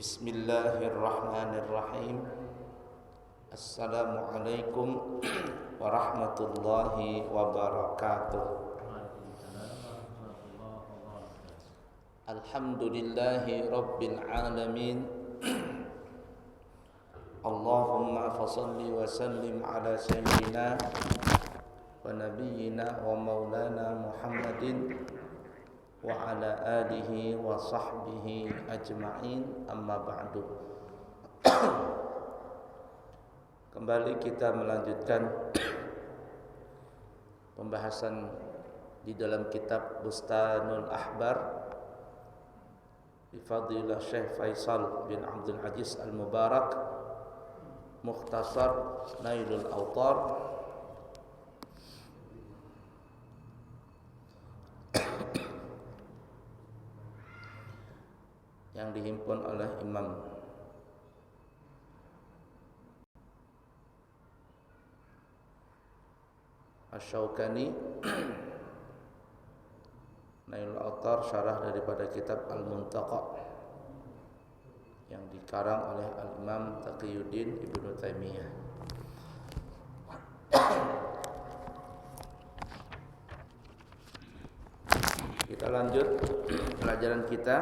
Bismillahirrahmanirrahim. Assalamualaikum warahmatullahi wabarakatuh. Alhamdulillahi rabbil alamin. Allahumma fasalli wa sallim ala sayyidina wa nabiyyina wa maulana Muhammadin wa ala alihi wa sahbihi ajma'in, amma ba'du. Kembali kita melanjutkan pembahasan di dalam kitab Bustanul Ahbar bi fadillah Syekh Faisal bin Abdul Aziz Al-Mubarak, Mukhtasar Nailul Awtar, yang dihimpun oleh Imam Asy-Syaukani. Nailul Awtar syarah daripada kitab Al-Muntaqa yang dikarang oleh Al-Imam Taqiyuddin Ibnu Taimiyah. Kita lanjut pelajaran kita.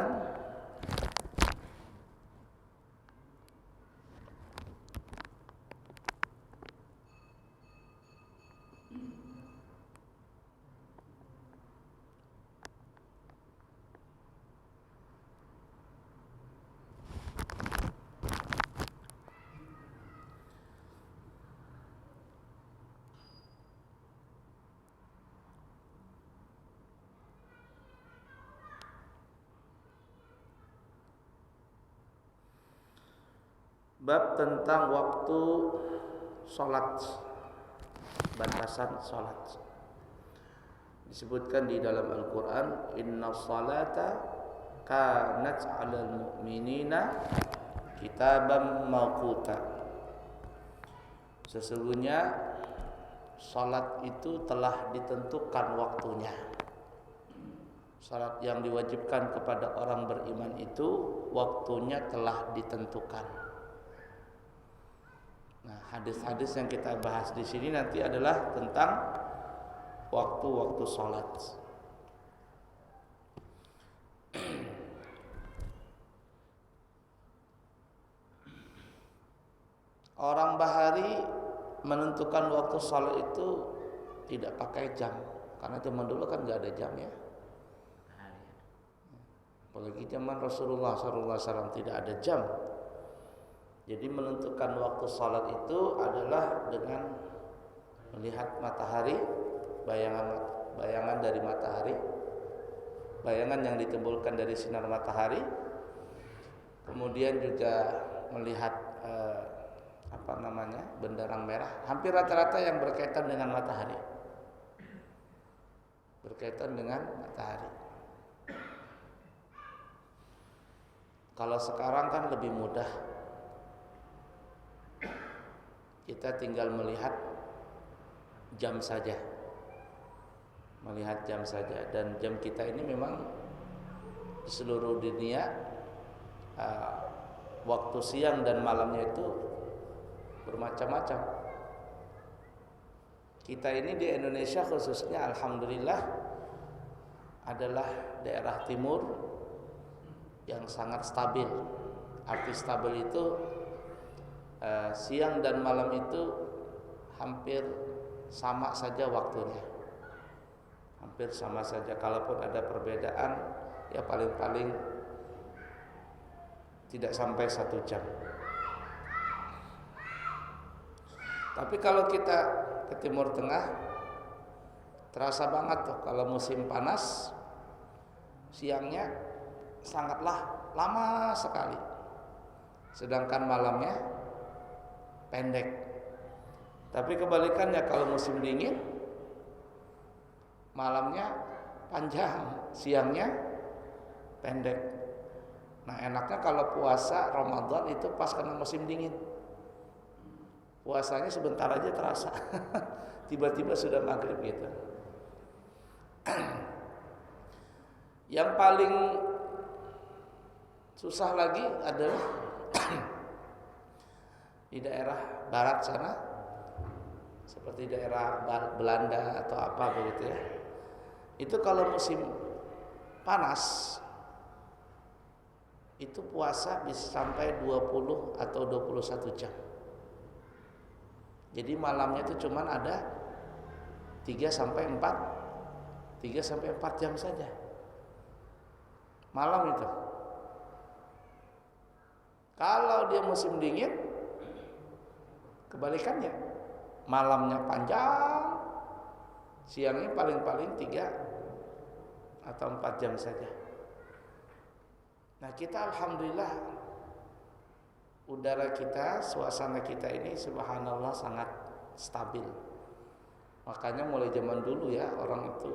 Bab tentang waktu salat, batasan salat. Disebutkan di dalam Al-Qur'an, inna salata kanat 'alal mu'minina kitaban mawquta. Sesungguhnya salat itu telah ditentukan waktunya. Salat yang diwajibkan kepada orang beriman itu waktunya telah ditentukan. Nah, hadis-hadis yang kita bahas di sini nanti adalah tentang waktu-waktu salat. Orang bahari menentukan waktu salat itu tidak pakai jam, karena zaman dulu kan nggak ada jam ya. Apalagi zaman Rasulullah SAW tidak ada jam. Jadi menentukan waktu salat itu adalah dengan melihat matahari, bayangan dari matahari, bayangan yang ditimbulkan dari sinar matahari. Kemudian juga melihat benderang merah. Hampir rata-rata yang berkaitan dengan matahari. Berkaitan dengan matahari. Kalau sekarang kan lebih mudah. Kita tinggal melihat jam saja. Melihat jam saja. Dan jam kita ini memang di seluruh dunia waktu siang dan malamnya itu bermacam-macam. Kita ini di Indonesia khususnya alhamdulillah adalah daerah timur yang sangat stabil. Arti stabil itu siang dan malam itu hampir sama saja waktunya. Hampir sama saja. Kalaupun ada perbedaan, ya paling-paling tidak sampai 1 jam. Tapi kalau kita ke Timur Tengah, terasa banget tuh kalau musim panas, siangnya sangatlah lama sekali. Sedangkan malamnya pendek. Tapi kebalikannya kalau musim dingin, malamnya panjang, siangnya pendek. Nah, enaknya kalau puasa Ramadan itu pas kena musim dingin. Puasanya sebentar aja terasa. Tiba-tiba sudah maghrib gitu. Yang paling Susah lagi adalah di daerah barat sana, seperti daerah Belanda atau apa begitu ya. Itu kalau musim panas itu puasa bisa sampai 20 atau 21 jam. Jadi malamnya itu cuman ada 3 sampai 4 jam saja. Malam itu. Kalau dia musim dingin, kebalikannya. Malamnya panjang, siangnya paling-paling 3 atau 4 jam saja. Nah, kita alhamdulillah udara kita, suasana kita ini subhanallah sangat stabil. Makanya mulai zaman dulu ya, orang itu,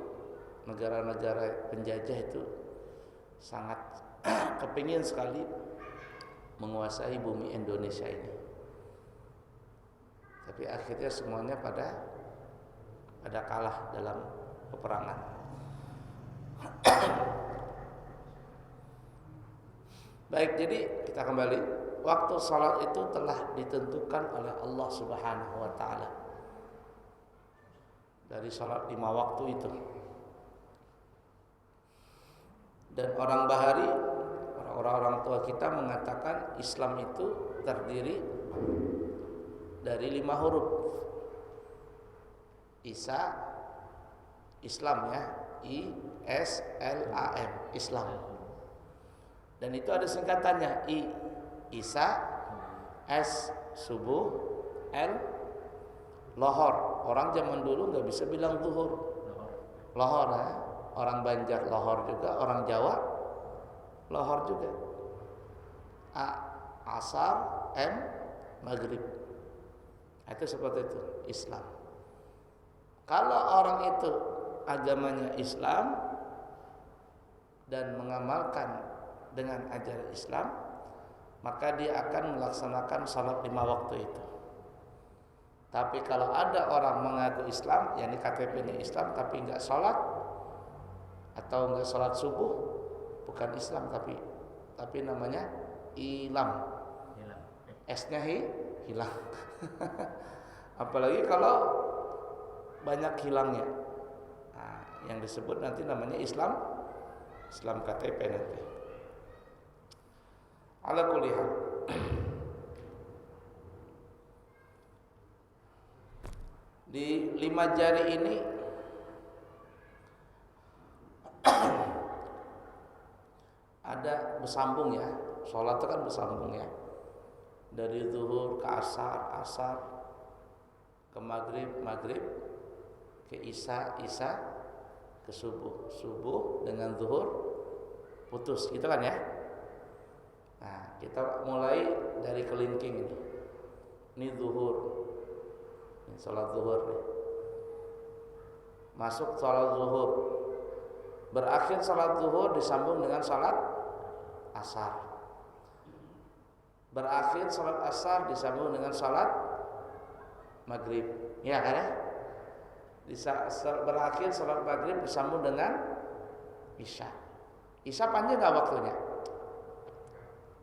negara-negara penjajah itu sangat kepingin sekali menguasai bumi Indonesia ini. Tapi akhirnya semuanya pada kalah dalam peperangan. Baik, jadi kita kembali. Waktu salat itu telah ditentukan oleh Allah Subhanahu wa taala. Dari salat 5 waktu itu. Dan orang Bahari, orang-orang tua kita mengatakan Islam itu terdiri dari 5 huruf. Isa, Islam ya, I S L A M, Islam. Dan itu ada singkatannya, I Isa, S subuh, L lohor. Orang zaman dulu nggak bisa bilang zuhur, lohor ya. Orang Banjar lohor juga, orang Jawa lohor juga. A asar, M maghrib. Itu seperti itu Islam. Kalau orang itu agamanya Islam dan mengamalkan dengan ajaran Islam, maka dia akan melaksanakan salat 5 waktu itu. Tapi kalau ada orang mengaku Islam, yakni KTP-nya Islam tapi enggak salat atau enggak salat subuh, bukan Islam tapi namanya ilam. S-nya hilang. Apalagi kalau banyak hilangnya. Nah, yang disebut nanti namanya Islam KTP nanti. Ala kulli hal. Di 5 jari ini ada bersambung ya. Salat itu kan bersambung ya. Dari zuhur ke asar, asar ke maghrib, maghrib ke isya, isya ke subuh, subuh dengan zuhur putus, gitu kan ya. Nah, kita mulai dari kelingking ini. Ini zuhur. Ini salat zuhur nih. Masuk salat zuhur. Berakhir salat zuhur disambung dengan salat asar. Berakhir salat asar disambung dengan salat maghrib. Ya kan ya? Berakhir salat maghrib disambung dengan isya. Isya panjang enggak waktunya?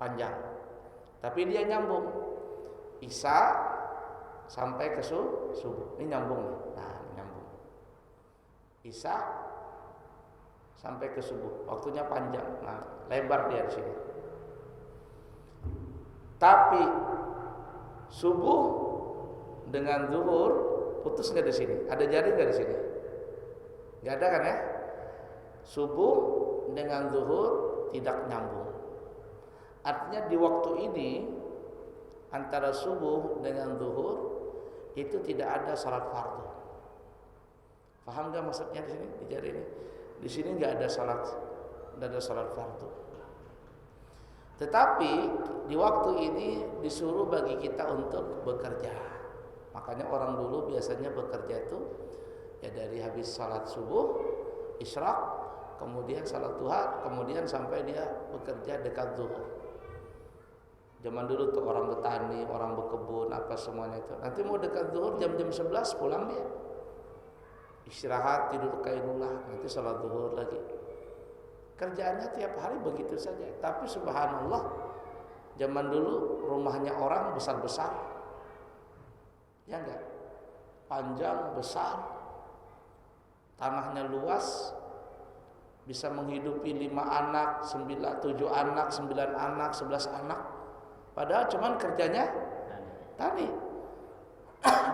Panjang. Tapi dia nyambung. Isya sampai ke subuh. Ini nyambung nih. Nah, ini nyambung. Isya sampai ke subuh. Waktunya panjang. Nah, lebar dia di sini. Tapi subuh dengan zuhur putus enggak di sini? Ada jari enggak di sini? Enggak ada kan ya? Subuh dengan zuhur tidak nyambung. Artinya di waktu ini antara subuh dengan zuhur itu tidak ada salat fardu. Paham enggak maksudnya di sini? Di jari ini. Di sini enggak ada salat fardu. Tetapi di waktu ini disuruh bagi kita untuk bekerja. Makanya orang dulu biasanya bekerja itu ya dari habis salat subuh, isyraq, kemudian salat duha, kemudian sampai dia bekerja dekat zuhur. Zaman dulu tuh orang bertani, orang berkebun, apa semuanya itu. Nanti mau dekat zuhur jam-jam 11 pulang dia. Istirahat, tidur kailullah, nanti salat zuhur lagi. Kerjaannya tiap hari begitu saja. Tapi subhanallah, zaman dulu rumahnya orang besar-besar, ya enggak? Panjang, besar, tanahnya luas, bisa menghidupi 5 anak, 7 anak, 9 anak, 11 anak. Padahal cuman kerjanya tani.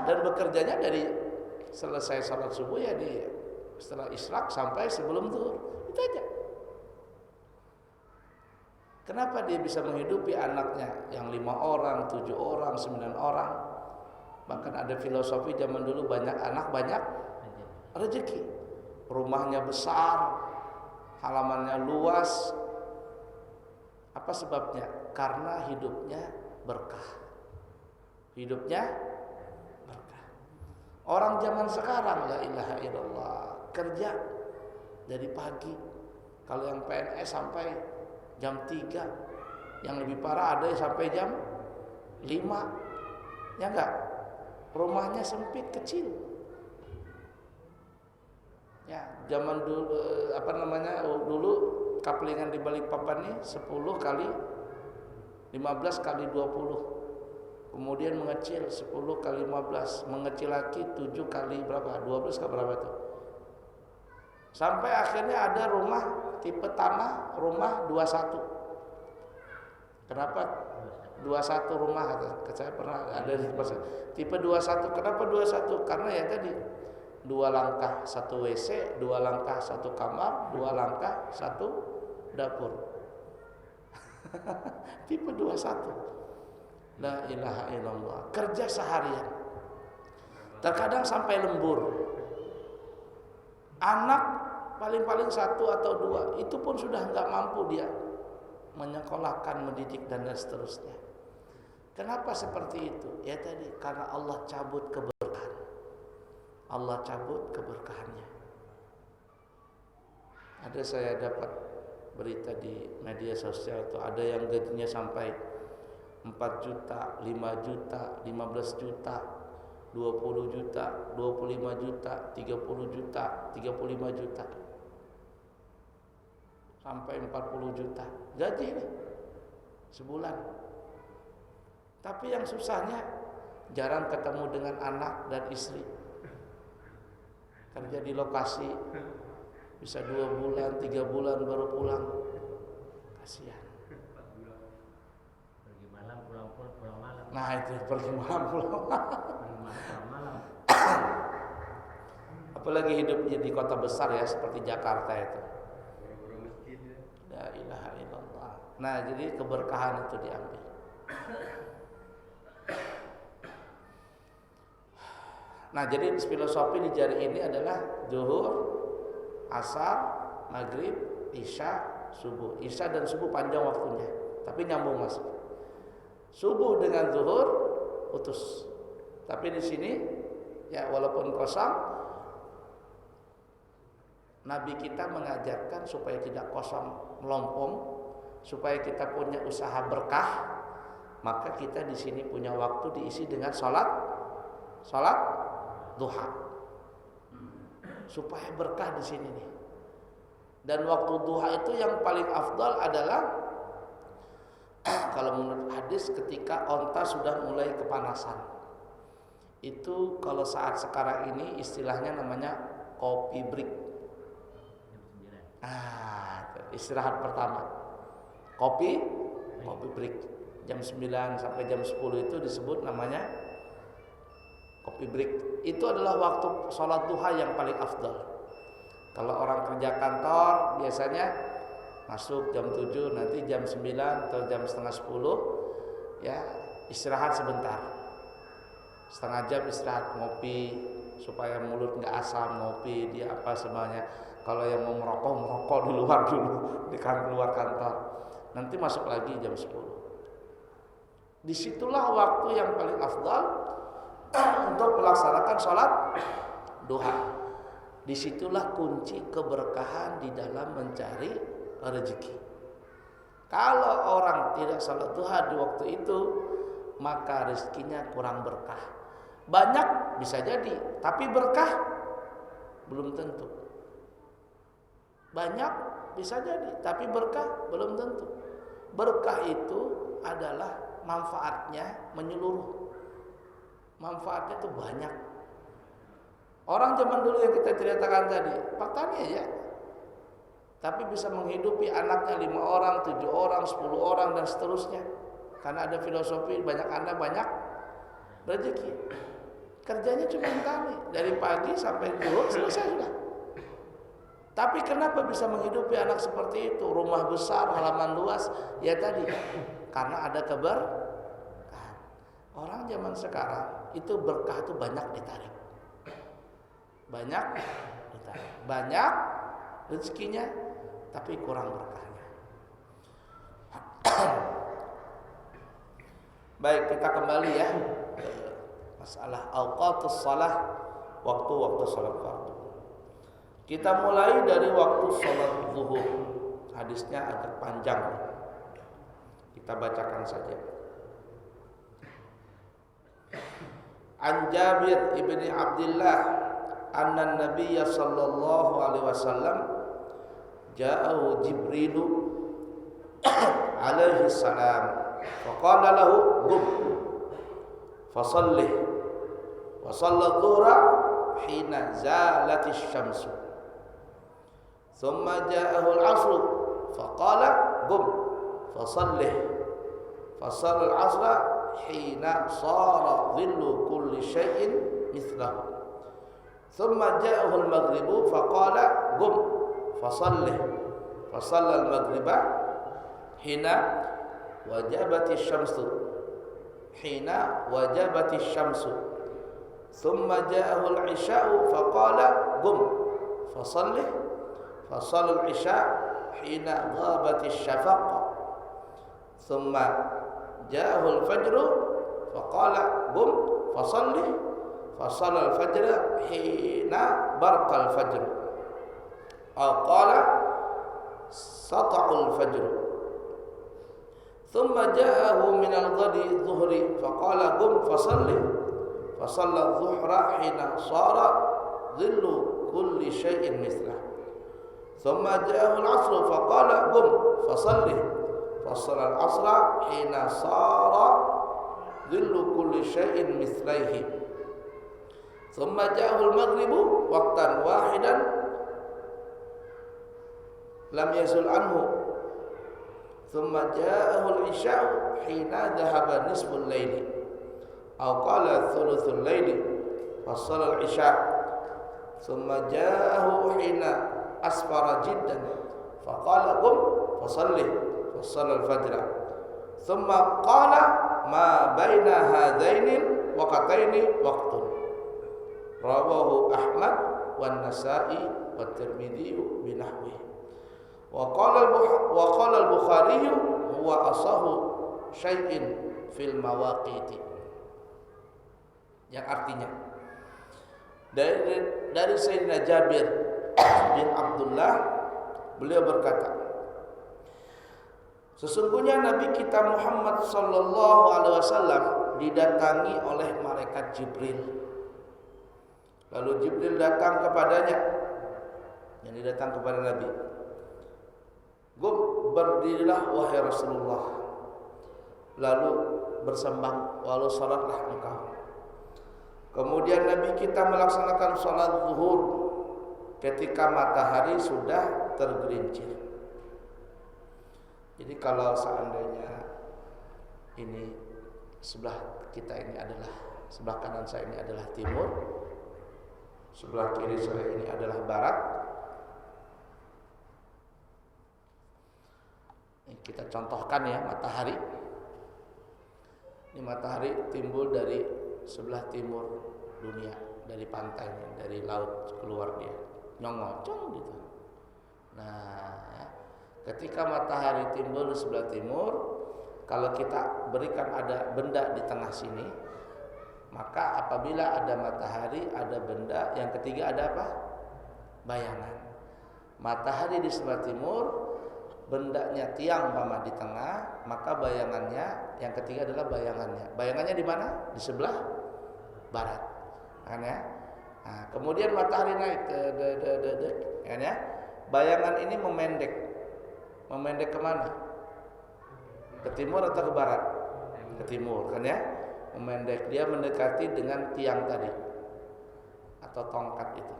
Dan bekerjanya dari selesai salat subuh ya setelah isyraq sampai sebelum zuhur. Itu aja. Kenapa dia bisa menghidupi anaknya yang 5 orang, 7 orang, 9 orang? Bahkan ada filosofi zaman dulu, banyak anak banyak rezeki. Rumahnya besar, halamannya luas. Apa sebabnya? Karena hidupnya berkah. Hidupnya berkah. Orang zaman sekarang la ilaha illallah, kerja dari pagi. Kalau yang PNS sampai jam 3, yang lebih parah ada yang sampai jam 5, ya enggak? Rumahnya sempit, kecil. Ya, zaman dulu dulu kaplingan di Balikpapan ini 10 kali 15 kali 20. Kemudian mengecil 10 kali 15, mengecil lagi 7 kali berapa? 12 ke berapa tuh? Sampai akhirnya ada rumah tipe tanah, rumah 21. Kenapa 21 rumah? Saya pernah ada di tipe 21. Kenapa 21? Karena ya tadi 2 langkah 1 WC, 2 langkah 1 kamar, 2 langkah 1 dapur. Tipe 21. La ilaha illallah. Kerja seharian. Terkadang sampai lembur. Anak paling-paling 1 atau 2, itu pun sudah enggak mampu dia menyekolahkan, mendidik dan seterusnya. Kenapa seperti itu? Ya tadi, karena Allah cabut keberkahan. Allah cabut keberkahannya. Ada saya dapat berita di media sosial itu, ada yang gajinya sampai 4 juta, 5 juta, 15 juta, 20 juta, 25 juta, 30 juta, 35 juta, sampai 40 juta gaji ini sebulan. Tapi yang susahnya jarang ketemu dengan anak dan istri. Kerja di lokasi bisa 2 bulan, 3 bulan baru pulang. Kasihan. Pergi malam pulang malam. Nah itu pergi malam pulang malam. Apalagi hidupnya di kota besar ya seperti Jakarta itu. La ilaha illallah. Nah jadi keberkahan itu diambil. Nah jadi filosofi di jari ini adalah zuhur, asar, maghrib, isya, subuh. Isya dan subuh panjang waktunya, tapi nyambung masuk. Subuh dengan zuhur putus. Tapi di sini ya walaupun kosong, Nabi kita mengajarkan supaya tidak kosong melompong, supaya kita punya usaha berkah. Maka kita di sini punya waktu diisi dengan salat duha, supaya berkah di sini nih. Dan waktu duha itu yang paling afdal adalah kalau menurut hadis ketika onta sudah mulai kepanasan. Itu kalau saat sekarang ini istilahnya namanya kopi break. Istirahat pertama. Kopi break. Jam 9 sampai jam 10 itu disebut namanya kopi break. Itu adalah waktu sholat duha yang paling afdal. Kalau orang kerja kantor biasanya masuk jam 7, nanti jam 9 atau jam setengah 10 ya istirahat sebentar, setengah jam istirahat, ngopi supaya mulut nggak asam, ngopi dia apa semuanya. Kalau yang mau merokok di luar dulu, di luar kantor, nanti masuk lagi jam 10. Disitulah waktu yang paling afdal untuk melaksanakan sholat duha. Disitulah kunci keberkahan di dalam mencari rezeki. Kalau orang tidak sholat duha di waktu itu, maka rezekinya kurang berkah. Banyak bisa jadi, tapi berkah belum tentu. Banyak bisa jadi, tapi berkah belum tentu. Berkah itu adalah manfaatnya menyeluruh. Manfaatnya itu banyak. Orang zaman dulu yang kita ceritakan tadi, faktanya ya, tapi bisa menghidupi anaknya 5 orang, 7 orang, 10 orang dan seterusnya. Karena ada filosofi banyak anak banyak rezeki. Kerjanya cuma tani, dari pagi sampai zuhur selesai sudah. Tapi kenapa bisa menghidupi anak seperti itu? Rumah besar, halaman luas, ya tadi karena ada keberkahan. Orang zaman sekarang itu berkah itu banyak ditarik. Banyak ditarik. Banyak rezekinya tapi kurang berkahnya. Baik, kita kembali ya ke masalah auqatus shalah, waktu-waktu salat fardu. Kita mulai dari waktu salat zuhur. Hadisnya agak panjang. Kita bacakan saja. An Jabir ibni Abdullah anna Nabiyya sallallahu alaihi wasallam ja'ahu Jibrilu alaihi salam faqala lahu qum fasallih wa shalla dhuhra hina zalatis syamsu thumma ja'ahu al-'asr faqala qum fasallih fasalla al-'asra hina sara dhillu kulli shay'in mithlahu thumma ja'ahu al-maghribu faqala qum fasallih fasalla al-maghriba hina wajabati syamsu hina wajabati syamsu thumma ja'ahu al-'isha'u faqala qum fasallih fasalla al-'isha' hina ghabati syafaq thumma ja'ahu al-fajru faqala qum fasallih fasalla al-fajr hina barqa al-fajr aw qala sata'u al-fajr thumma ja'ahu min al-ghadi dhuhri faqala qum fasallih fasalla adh-dhuhra hina sara dhillu kulli shay'in mithlah thumma ja'ahu al-'asr faqala qum fasallih fasalla al-'asra hina sara dhillu kulli shay'in mithlaihi thumma ja'ahu al-maghribu waqtan wahidan lam yazul anhu thumma ja'ahu al-'isha'u hina dhahaba nisful layli aw qala thuluthul layli fasalla al-'isha' thumma ja'ahu hina asfara jiddan faqala qum fasallih fasalla al-fajr thumma qala ma baina hadaini waqtaini waqtun rawahu Ahmad wan Nasa'i wat Tirmidzi binahwihi wa qala al-Bukhari huwa asahu syai'in fil mawaqiti, yang artinya dari Sayyidina Jabir bin Abdullah, beliau berkata, sesungguhnya Nabi kita Muhammad sallallahu alaihi wasallam didatangi oleh malaikat Jibril. Lalu Jibril datang kepadanya, yang datang kepada Nabi. Qum, berdirilah wahai Rasulullah. Lalu bersembang, lalu salatlah engkau. Kemudian Nabi kita melaksanakan salat zuhur ketika matahari sudah tergelincir. Jadi kalau seandainya ini sebelah kita ini adalah, sebelah kanan saya ini adalah timur, sebelah kiri saya ini adalah barat, ini kita contohkan ya matahari. Ini matahari timbul dari sebelah timur dunia, dari pantainya, dari laut keluar dia, nyongocong gitu. Nah, ketika matahari timbul di sebelah timur, kalau kita berikan ada benda di tengah sini, maka apabila ada matahari, ada benda, yang ketiga ada apa? Bayangan. Matahari di sebelah timur, bendanya tiang umpama di tengah, maka bayangannya yang ketiga adalah bayangannya. Bayangannya di mana? Di sebelah barat. Kan ya? Nah, kemudian matahari naik ke kan ya? Bayangan ini memendek Memendek kemana? Ke timur atau ke barat? Ke timur kan ya. Memendek, dia mendekati dengan tiang tadi atau tongkat itu.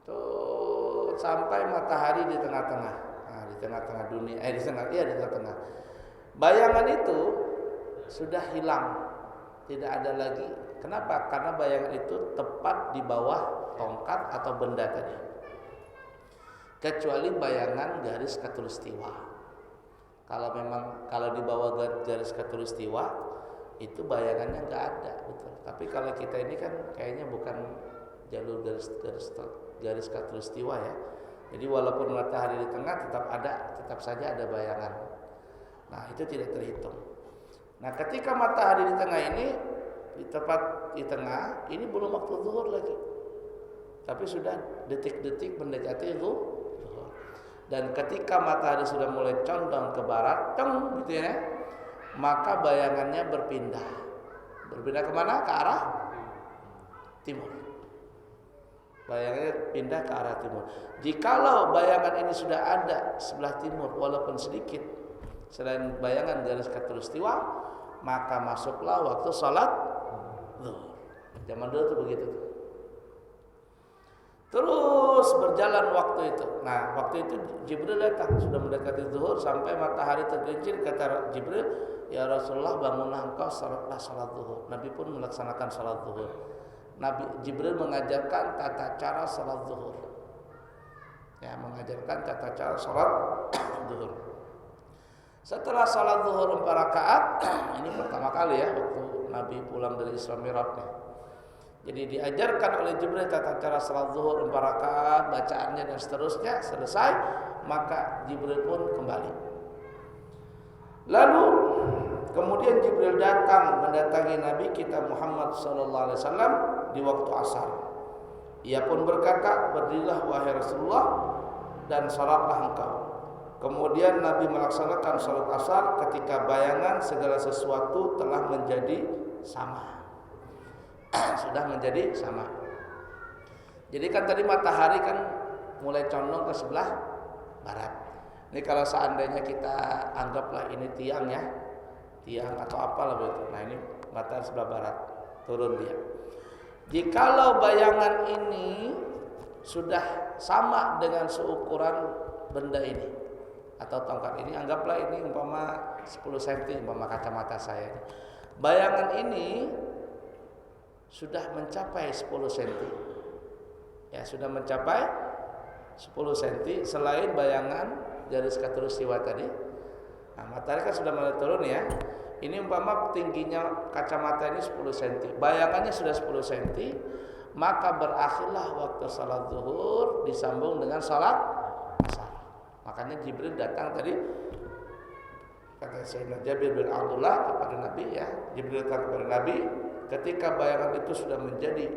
Tuh sampai matahari di tengah-tengah. Nah, di tengah-tengah dunia, di tengah-tengah. Bayangan itu sudah hilang, tidak ada lagi. Kenapa? Karena bayangan itu tepat di bawah tongkat atau benda tadi. Kecuali bayangan garis khatulistiwa. Kalau di bawah garis khatulistiwa itu bayangannya nggak ada, betul. Tapi kalau kita ini kan kayaknya bukan jalur garis khatulistiwa ya. Jadi walaupun matahari di tengah tetap saja ada bayangan. Nah, itu tidak terhitung. Nah, ketika matahari di tengah ini tepat di tengah, ini belum waktu zuhur lagi. Tapi sudah detik-detik mendekati zuhur. Dan ketika matahari sudah mulai condong ke barat, gitu ya, maka bayangannya berpindah. Berpindah kemana? Ke arah timur. Bayangannya pindah ke arah timur. Jikalau bayangan ini sudah ada sebelah timur walaupun sedikit, selain bayangan garis khatulistiwa, maka masuklah waktu salat zuhur. Zaman dulu tuh begitu. Terus berjalan waktu itu. Nah, waktu itu Jibril datang, sudah mendekati zuhur sampai matahari tergelincir. Kata Jibril, "Ya Rasulullah, bangunlah engkau, salatlah salat zuhur." Nabi pun melaksanakan salat zuhur. Jibril mengajarkan tata cara salat zuhur. Ya, mengajarkan tata cara salat zuhur. Setelah salat zuhur 4 rakaat, ini pertama kali ya waktu Nabi pulang dari Isra Mi'rajnya. Jadi diajarkan oleh Jibril tata cara salat zuhur 4 rakaat, bacaannya dan seterusnya. Selesai, maka Jibril pun kembali. Lalu kemudian Jibril datang mendatangi Nabi kita Muhammad SAW di waktu asar. Ia pun berkata, "Berdirilah wahai Rasulullah dan salatlah engkau." Kemudian Nabi melaksanakan salat asar ketika bayangan segala sesuatu telah menjadi sama. Sudah menjadi sama. Jadi kan tadi matahari kan mulai condong ke sebelah barat. Ini kalau seandainya kita anggaplah ini tiang ya, tiang atau apalah begitu. Nah, ini matahari sebelah barat, turun dia. Jikalau bayangan ini sudah sama dengan seukuran benda ini atau tongkat ini, anggaplah ini umpama 10 cm umpama kacamata saya. Bayangan ini sudah mencapai 10 cm. Ya, sudah mencapai 10 cm selain bayangan garis khatulistiwa tadi. Nah, matahari kan sudah mulai turun ya. Ini umpama tingginya kacamata ini 10 cm. Bayangannya sudah 10 cm, maka berakhirlah waktu salat zuhur disambung dengan salat asar. Makanya Jibril datang tadi, kata Sayyidina Jabir bin Abdullah kepada Nabi ya. Jibril datang kepada Nabi ketika bayangan itu sudah menjadi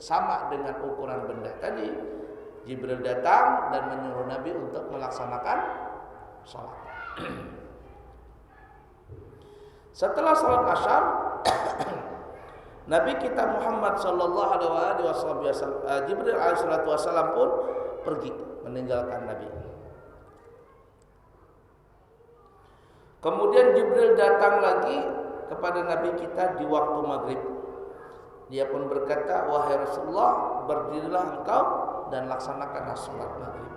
sama dengan ukuran benda tadi. Jibril datang dan menyuruh Nabi untuk melaksanakan salat. Setelah salat asar, Nabi kita Muhammad sallallahu alaihi wasallam, Jibril alaihi wasallam pun pergi meninggalkan Nabi. Kemudian Jibril datang lagi kepada Nabi kita di waktu maghrib. Dia pun berkata, "Wahai Rasulullah, berdirilah engkau dan laksanakanlah salat maghrib."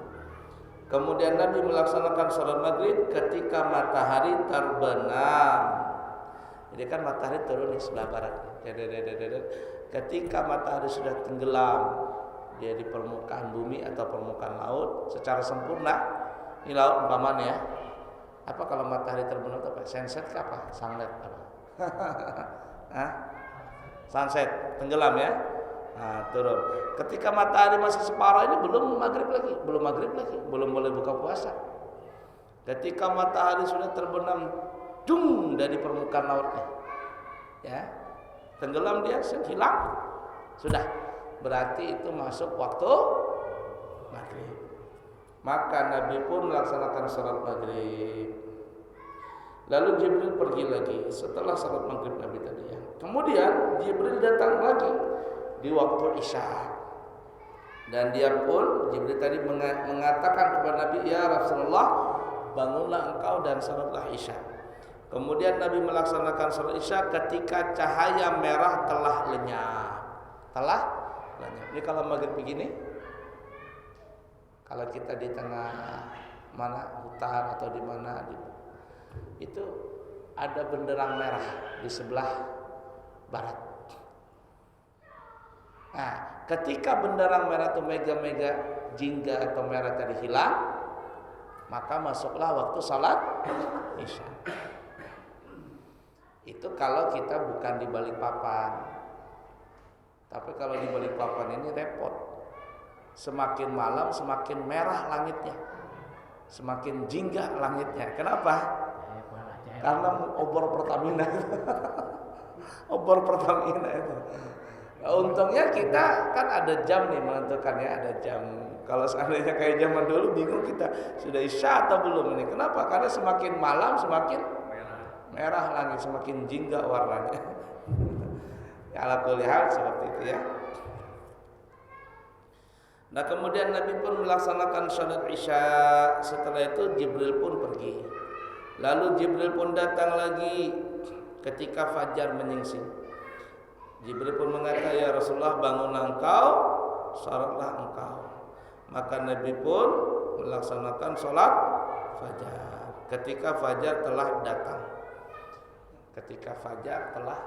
Kemudian Nabi melaksanakan salat maghrib ketika matahari terbenam. Jadi kan matahari turun di sebelah barat. Ketika matahari sudah tenggelam, dia di permukaan bumi atau permukaan laut secara sempurna. Ini laut umpamanya ya. Apa kalau matahari terbenam apa? Sunset apa? Sunset apa? Sunset, tenggelam ya. Nah, turun. Ketika matahari masih separuh ini belum maghrib lagi, belum boleh buka puasa. Ketika matahari sudah terbenam dung dari permukaan lautnya, ya, tenggelam dia, hilang, sudah. Berarti itu masuk waktu maghrib. Maka Nabi pun melaksanakan salat maghrib. Lalu Jibril pergi lagi setelah salat maghrib Nabi tadi ya. Kemudian Jibril datang lagi di waktu Isya. Dan dia pun Jibril tadi mengatakan kepada Nabi, "Ya Rasulullah, bangunlah engkau dan salatlah Isya. Kemudian Nabi melaksanakan salat Isya ketika cahaya merah telah lenyap. Telah lenyap. Ini kalau maghrib begini, kalau kita di tengah mana hutan atau di mana itu ada benderang merah di sebelah barat. Nah, ketika benderang merah itu mega-mega jingga atau merah tadi hilang, maka masuklah waktu salat Isya. Itu kalau kita bukan di Balikpapan. Tapi kalau di Balikpapan ini repot. Semakin malam semakin merah langitnya, semakin jingga langitnya. Kenapa? Karena obor Pertamina itu. Obor Pertamina itu. Untungnya kita kan ada jam nih menentukannya, ada jam. Kalau seandainya kayak zaman dulu bingung kita sudah Isya atau belum ini. Kenapa? Karena semakin malam semakin merah langit, semakin jingga warnanya. Ya ala kulli hal seperti itu ya. Nah kemudian Nabi pun melaksanakan salat Isya. Setelah itu Jibril pun pergi. Lalu Jibril pun datang lagi ketika fajar menyingsing. Jibril pun mengatakan, ya Rasulullah, bangunlah engkau, salatlah engkau. Maka Nabi pun melaksanakan salat fajar ketika fajar telah datang. Ketika fajar telah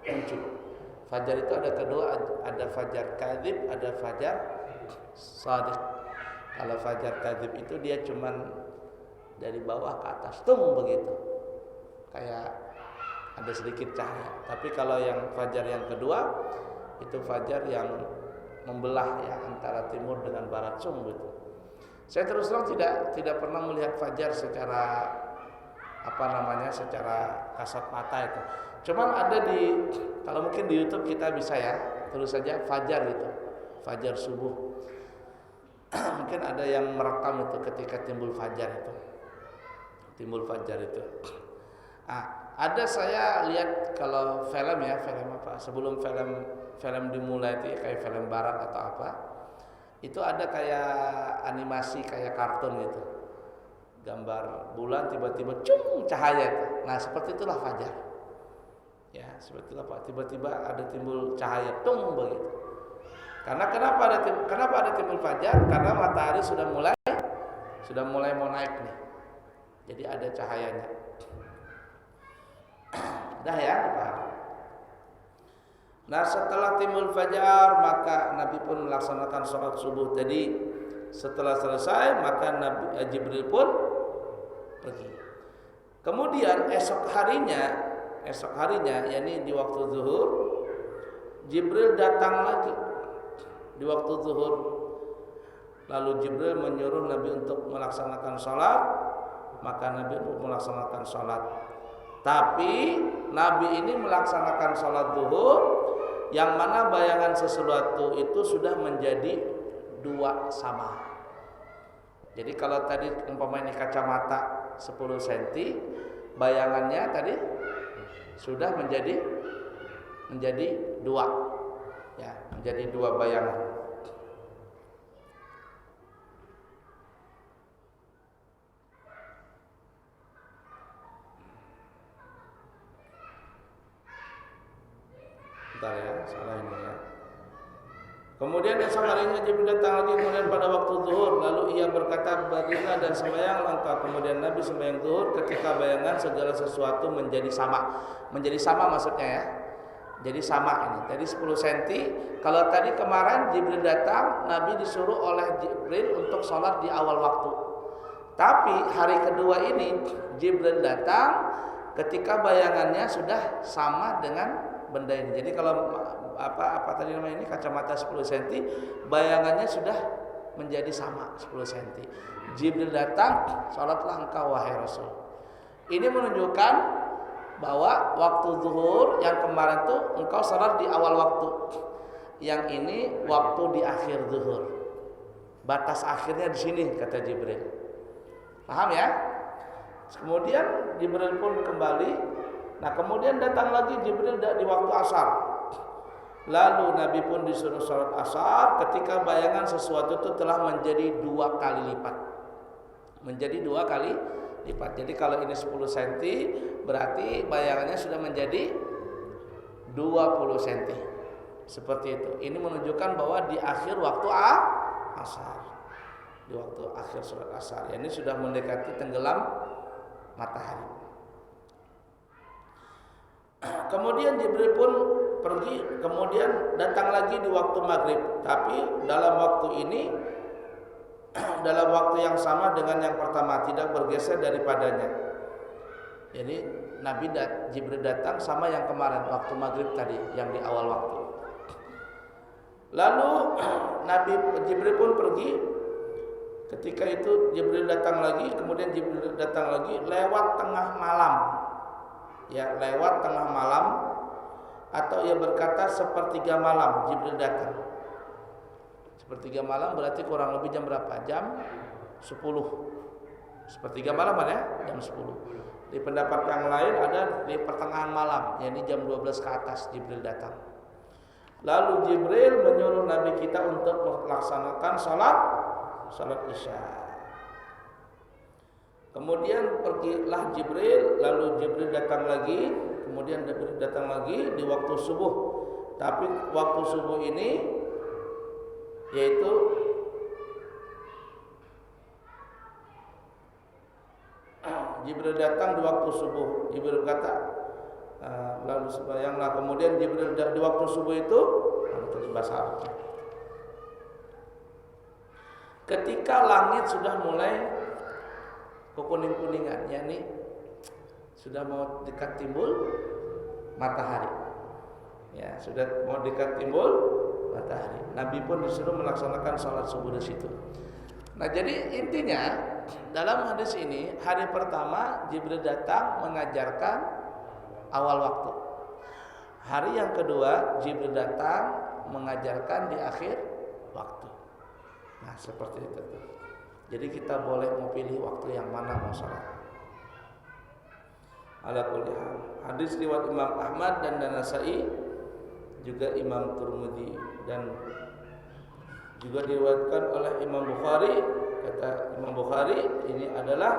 muncul. Fajar itu ada kedua, ada fajar kadzib, ada fajar shadiq. Kalau fajar kadzib itu dia cuman dari bawah ke atas, tung begitu, kayak ada sedikit cahaya. Tapi kalau yang fajar yang kedua itu fajar yang membelah ya antara timur dengan barat, sung gitu. Saya terus terang tidak pernah melihat fajar secara secara kasat mata itu. Cuman ada kalau mungkin di YouTube kita bisa ya, terus saja fajar gitu, fajar subuh. Mungkin ada yang merekam itu ketika timbul fajar itu. Ada saya lihat kalau film apa? Sebelum film dimulai itu ya, kayak film barat atau apa, itu ada kayak animasi kayak kartun gitu. Gambar bulan tiba-tiba cung cahaya itu. Nah, seperti itulah fajar. Ya, seperti itulah Pak. Tiba-tiba ada timbul cahaya tung begitu. Karena kenapa ada timbul fajar? Karena matahari sudah mulai mau naik nih. Jadi ada cahayanya. Dah ya, dipaham. Nah, setelah timbul fajar maka Nabi pun melaksanakan sholat subuh tadi. Setelah selesai maka Jibril pun pergi. Kemudian esok harinya yakni di waktu zuhur, Jibril datang lagi di waktu zuhur. Lalu Jibril menyuruh Nabi untuk melaksanakan sholat, maka Nabi pun melaksanakan sholat. Tapi Nabi ini melaksanakan sholat zuhur yang mana bayangan sesuatu itu sudah menjadi dua sama. Jadi kalau tadi umpamanya kacamata 10 cm, bayangannya tadi sudah menjadi dua, ya, menjadi dua bayangan. Bentar ya, salah ini ya. Kemudian esok harinya Jibril datang lagi kemudian pada waktu zuhur, lalu ia berkata, berdirilah dan sembahyanglah engkau. Kemudian Nabi sembahyang zuhur ketika bayangan segala sesuatu menjadi sama. Menjadi sama maksudnya ya. Jadi sama ini. Jadi 10 cm. Kalau tadi kemarin Jibril datang, Nabi disuruh oleh Jibril untuk sholat di awal waktu. Tapi hari kedua ini Jibril datang ketika bayangannya sudah sama dengan benda ini. Jadi kalau apa tadi namanya ini kacamata 10 cm, bayangannya sudah menjadi sama 10 cm. Jibril datang, salatlah engkau wahai Rasul. Ini menunjukkan bahwa waktu zuhur yang kemarin itu engkau salat di awal waktu. Yang ini waktu di akhir zuhur. Batas akhirnya di sini kata Jibril. Paham ya? Kemudian Jibril pun kembali. Nah, kemudian datang lagi Jibril di waktu asar. Lalu Nabi pun disuruh sholat asar ketika bayangan sesuatu itu telah menjadi 2 kali lipat. Menjadi 2 kali lipat. Jadi kalau ini 10 cm berarti bayangannya sudah menjadi 20 cm. Seperti itu. Ini menunjukkan bahwa di akhir waktu asar. Di waktu akhir sholat asar. Ini sudah mendekati tenggelam matahari. Kemudian Jibril pun pergi, kemudian datang lagi di waktu maghrib. Tapi dalam waktu ini, dalam waktu yang sama dengan yang pertama, tidak bergeser daripadanya. Jadi Jibril datang sama yang kemarin waktu maghrib tadi, yang di awal waktu. Lalu Jibril pun pergi. Ketika itu Jibril datang lagi, kemudian Jibril datang lagi lewat tengah malam. Ya, lewat tengah malam, atau ia berkata sepertiga malam Jibril datang. Sepertiga malam berarti kurang lebih jam berapa? Jam 10. Sepertiga malam ya, jam 10. Di pendapat yang lain ada di pertengahan malam, yakni jam 12 ke atas Jibril datang. Lalu Jibril menyuruh Nabi kita untuk melaksanakan salat Isya. Kemudian pergilah Jibril, lalu Jibril datang lagi, kemudian Jibril datang lagi di waktu subuh. Tapi waktu subuh ini yaitu Jibril datang di waktu subuh. Jibril kata, lalu sembahyanglah. Kemudian Jibril di waktu subuh itu bahasa Arab. Ketika langit sudah mulai kekuning-kuningan, yakni sudah mau dekat timbul matahari. Ya, sudah mau dekat timbul matahari. Nabi pun disuruh melaksanakan salat subuh di situ. Nah, jadi intinya dalam hadis ini, hari pertama Jibril datang mengajarkan awal waktu. Hari yang kedua Jibril datang mengajarkan di akhir waktu. Nah, seperti itu. Jadi kita boleh mau pilih waktu yang mana mau salat. Ala kulli hal. Hadis riwayat Imam Ahmad dan Nasai, juga Imam Tirmidzi, dan juga diriwayatkan oleh Imam Bukhari. Kata Imam Bukhari, ini adalah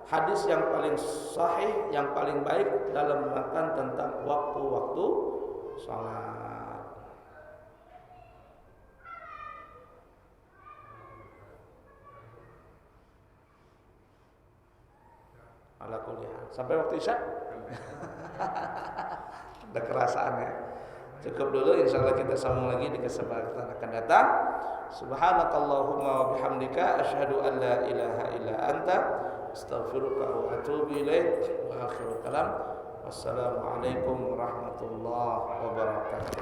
hadis yang paling sahih, yang paling baik dalam menerangkan tentang waktu-waktu salat. Ala kulli hal. Sampai waktu Isya. Ada kerasaannya. Cukup dulu, insyaallah kita sambung lagi di kesempatan akan datang. Subhanakallahumma wa bihamdika asyhadu an la ilaha illa anta astaghfiruka wa atubu ilaik. Wa akhiru kalam. Wassalamualaikum warahmatullahi wabarakatuh.